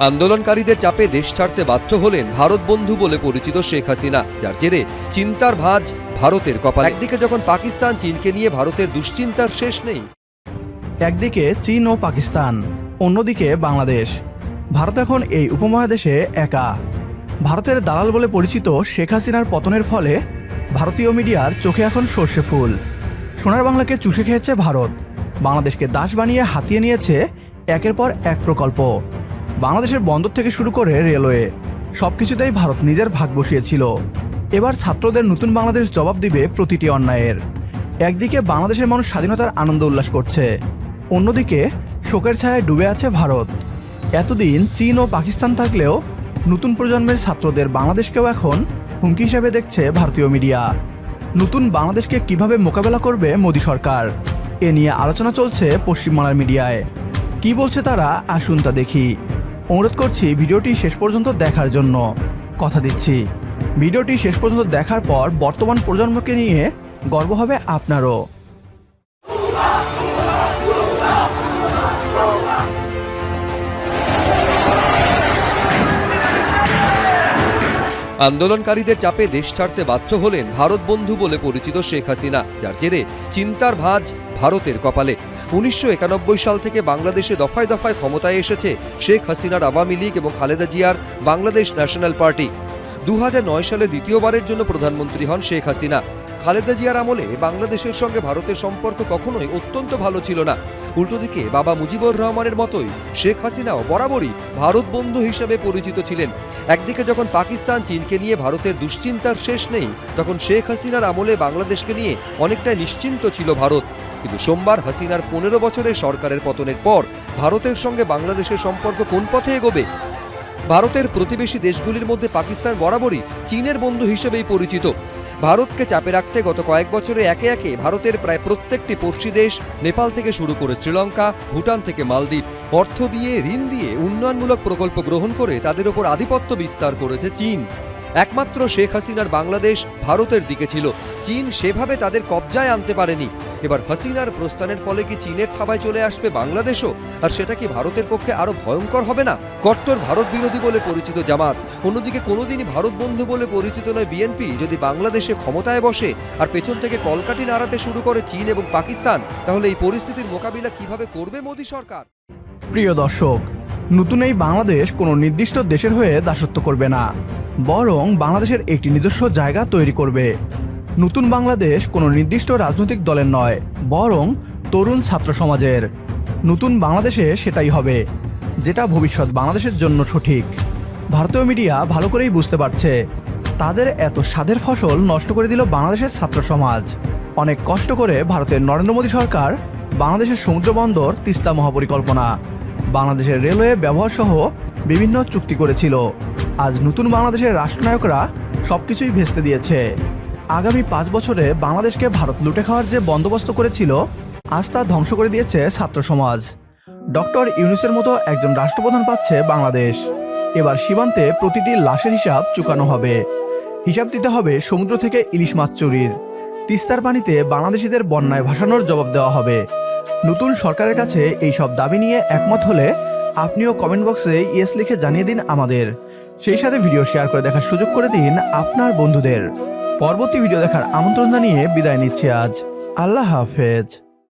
আন্দোলনকারীদের চাপে দেশ ছাড়তে বাধ্য হলেন ভারত বন্ধু বলে পরিচিত শেখ হাসিনা, যার জেরে চিন্তার ভাঁজ ভারতের কপালে। একদিকে যখন পাকিস্তান চীনকে নিয়ে ভারতের দুশ্চিন্তার শেষ নেই, একদিকে চীন ও পাকিস্তান, অন্যদিকে বাংলাদেশ। ভারত এখন এই উপমহাদেশে একা। ভারতের দালাল বলে পরিচিত শেখ হাসিনার পতনের ফলে ভারতীয় মিডিয়ার চোখে এখন সর্ষে ফুল। সোনার বাংলাকে চুষে খেয়েছে ভারত, বাংলাদেশকে দাস বানিয়ে হাতিয়ে নিয়েছে একের পর এক প্রকল্প। বাংলাদেশের বন্দর থেকে শুরু করে রেলওয়ে, সবকিছুতেই ভারত নিজের ভাগ বসিয়েছিল। এবার ছাত্রদের নতুন বাংলাদেশ জবাব দিবে প্রতিটি অন্যায়ের। একদিকে বাংলাদেশের মানুষ স্বাধীনতার আনন্দ উল্লাস করছে, অন্যদিকে শোকের ছায়ায় ডুবে আছে ভারত। এতদিন চীন ও পাকিস্তান থাকলেও নতুন প্রজন্মের ছাত্রদের বাংলাদেশকেও এখন হুমকি হিসেবে দেখছে ভারতীয় মিডিয়া। নতুন বাংলাদেশকে কিভাবে মোকাবেলা করবে মোদী সরকার, এ নিয়ে আলোচনা চলছে পশ্চিমবাংলার মিডিয়ায়। কি বলছে তারা, আসুন তা দেখি। অনুরোধ করছি ভিডিওটি শেষ পর্যন্ত দেখার জন্য। কথা দিচ্ছি, ভিডিওটি শেষ পর্যন্ত দেখার পর বর্তমান প্রজন্মকে নিয়ে গর্ব হবে আপনারও। আন্দোলনকারীদের চাপে দেশ ছাড়তে বাধ্য হলেন ভারত বন্ধু বলে পরিচিত শেখ হাসিনা, যার জেরে চিন্তার ভাঁজ ভারতের কপালে। 1991 সাল থেকে বাংলাদেশে দফায় দফায় ক্ষমতায় এসেছে শেখ হাসিনার আওয়ামী লীগ এবং খালেদা জিয়ার বাংলাদেশ ন্যাশনাল পার্টি। 2009 সালে দ্বিতীয়বারের জন্য প্রধানমন্ত্রী হন শেখ হাসিনা। খালেদা জিয়ার আমলে বাংলাদেশের সঙ্গে ভারতের সম্পর্ক কখনোই অত্যন্ত ভালো ছিল না। উল্টো দিকে বাবা মুজিবুর রহমানের মতোই শেখ হাসিনাও বরাবরই ভারত বন্ধু হিসেবে পরিচিত ছিলেন। একদিকে যখন পাকিস্তান চীনকে নিয়ে ভারতের দুশ্চিন্তার শেষ নেই, তখন শেখ হাসিনার আমলে বাংলাদেশকে নিয়ে অনেকটা নিশ্চিন্ত ছিল ভারত। কিন্তু সোমবার হাসিনার 15 বছরের সরকারের পতনের পর ভারতের সঙ্গে বাংলাদেশের সম্পর্ক কোন পথে এগোবে? ভারতের প্রতিবেশী দেশগুলির মধ্যে পাকিস্তান বরাবরই চীনের বন্ধু হিসেবেই পরিচিত। ভারতকে চাপে রাখতে গত কয়েক বছরে একে একে ভারতের প্রায় প্রত্যেকটি পড়শি দেশ, নেপাল থেকে শুরু করে শ্রীলঙ্কা, ভুটান থেকে মালদ্বীপ, অর্থ দিয়ে, ঋণ দিয়ে উন্নয়নমূলক প্রকল্প গ্রহণ করে তাদের ওপর আধিপত্য বিস্তার করেছে চীন। একমাত্র শেখ হাসিনার বাংলাদেশ ভারতের দিকে ছিল, চীন সেভাবে তাদের কবজায় আনতে পারেনি। এবার হাসিনার প্রস্থানের ফলে কি চীনের থাবায় চলে আসবে বাংলাদেশও? আর সেটা কি ভারতের পক্ষে আরো ভয়ঙ্কর হবে না? কট্টর ভারত বিরোধী বলে পরিচিত জামাত, অন্যদিকে কোনোদিনই ভারত বন্ধু বলে পরিচিত নয় বিএনপি, যদি বাংলাদেশে ক্ষমতায় বসে আর পেছন থেকে কলকাঠি নাড়াতে শুরু করে চীন এবং পাকিস্তান, তাহলে এই পরিস্থিতির মোকাবিলা কিভাবে করবে মোদী সরকার? প্রিয় দর্শক, নতুন এই বাংলাদেশ কোনো নির্দিষ্ট দেশের হয়ে দাসত্ব করবে না, বরং বাংলাদেশের একটি নিজস্ব জায়গা তৈরি করবে। নতুন বাংলাদেশ কোনো নির্দিষ্ট রাজনৈতিক দলের নয়, বরং তরুণ ছাত্র সমাজের। নতুন বাংলাদেশে সেটাই হবে, যেটা ভবিষ্যৎ বাংলাদেশের জন্য সঠিক। ভারতীয় মিডিয়া ভালো করেই বুঝতে পারছে, তাদের এত স্বাদের ফসল নষ্ট করে দিল বাংলাদেশের ছাত্র সমাজ। অনেক কষ্ট করে ভারতের নরেন্দ্র মোদী সরকার বাংলাদেশের সমুদ্র বন্দর, তিস্তা মহাপরিকল্পনা, বাংলাদেশের রেলওয়ে ব্যবহার সহ বিভিন্ন চুক্তি করেছিল। আজ নতুন বাংলাদেশের রাষ্ট্রনায়করা সবকিছুই ভেস্তে দিয়েছে। আগামী 5 বছরে বাংলাদেশকে ভারত লুটে খাওয়ার যে বন্দোবস্ত করেছিল, আজ তা ধ্বংস করে দিয়েছে ছাত্র সমাজ। ডক্টর ইউনূসের মতো একজন রাষ্ট্রপ্রধান পাচ্ছে বাংলাদেশ। এবার সীমান্তে প্রতিটি লাশের হিসাব চুকানো হবে। হিসাব দিতে হবে সমুদ্র থেকে ইলিশ মাছ চুরির। তিস্তার পানিতে বাংলাদেশিদের বন্যায় ভাসানোর জবাব দেওয়া হবে। নতুন সরকারের কাছে এই সব দাবি নিয়ে একমত হলে আপনিও কমেন্ট বক্সে ইয়েস লিখে জানিয়ে দিন আমাদের। সেই সাথে ভিডিও শেয়ার করে দেখার সুযোগ করে দিন আপনার বন্ধুদের। পরবর্তী ভিডিও দেখার আমন্ত্রণ জানিয়ে বিদায় নিচ্ছি আজ। আল্লাহ হাফেজ।